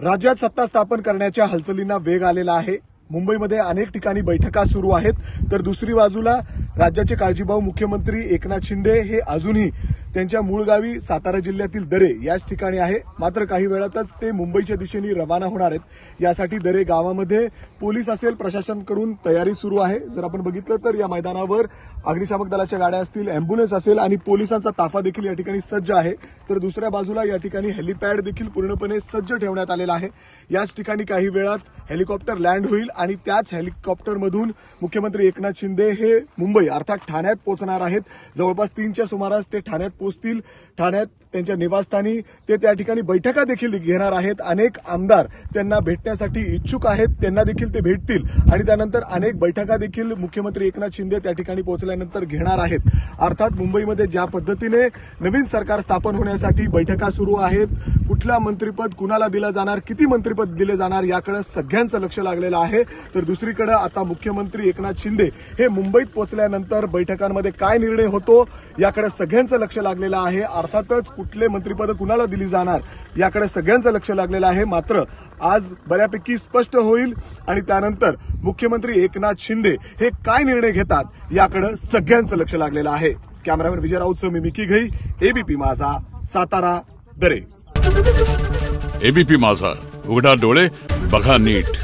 राज्यात सत्ता स्थापन करण्याच्या हालचालींना वेग आलेला आहे। मुंबईमध्ये अनेक ठिकाणी बैठका सुरू आहेत, तर दुसरी बाजूला राज्याचे काळजीभाऊ मुख्यमंत्री एकनाथ शिंदे हे अजूनही त्यांच्या मूळ गावी सातारा जिल्ह्यातील दरे याच ठिकाणी आहे। मात्र काही वेळातच ते मुंबईच्या दिशेने रवाना होणार आहेत। यासाठी दरे गावामध्ये पोलीस असेल, प्रशासनाकडून तयारी सुरू आहे। जर आपण बघितलं तर या मैदानावर अग्निशामक दलाच्या गाड्या असतील, अँब्युलन्स असेल आणि पोलिसांचा ताफा देखील या ठिकाणी सज्ज आहे। तर दुसऱ्या बाजूला या ठिकाणी हेलिपॅड देखील पूर्णपणे सज्ज ठेवण्यात आलेला आहे। याच ठिकाणी काही वेळात हेलिकॉप्टर लँड होईल आणि त्याच हेलिकॉप्टरमधून मुख्यमंत्री एकनाथ शिंदे हे मुंबई अर्थात ठाण्यात पोहोचणार आहेत। जवळपास 3च्या सुमारास ते ठाण्यात पोहोचतील। ठाण्यात त्यांच्या निवासस्थानी ते त्या ठिकाणी बैठका देखील घेणार आहेत। अनेक आमदार त्यांना भेटण्यासाठी इच्छुक आहेत, त्यांना देखील ते भेटतील आणि त्यानंतर अनेक बैठका देखील मुख्यमंत्री एकनाथ शिंदे त्या ठिकाणी पोहोचल्यानंतर घेणार आहेत। अर्थात मुंबईमध्ये ज्या पद्धतीने नवीन सरकार स्थापन होण्यासाठी बैठका सुरू आहेत, कुठला मंत्रिपद कुणाला दिलं जाणार, किती मंत्रिपद दिले जाणार याकडे सगळ्यांचं लक्ष लागलेलं आहे। तर दुसरीकडे आता मुख्यमंत्री एकनाथ शिंदे हे मुंबईत पोहोचल्यानंतर बैठकांमध्ये काय निर्णय होतो याकडे सगळ्यांचं लक्ष लागलेलं आहे। अर्थातच कुठले मंत्रिपद कुणाला दिली जाणार याकडे सगळ्यांचं लक्ष लागलेलं आहे। मात्र आज बऱ्यापैकी स्पष्ट होईल आणि त्यानंतर मुख्यमंत्री एकनाथ शिंदे हे काय निर्णय घेतात याकडे सगळ्यांचं लक्ष लागलेलं आहे। कॅमेरामॅन विजय राऊतसह मी मिकी घई, एबीपी माझा, सातारा, दरे। एबीपी माझा, उघडा डोळे बघा नीट।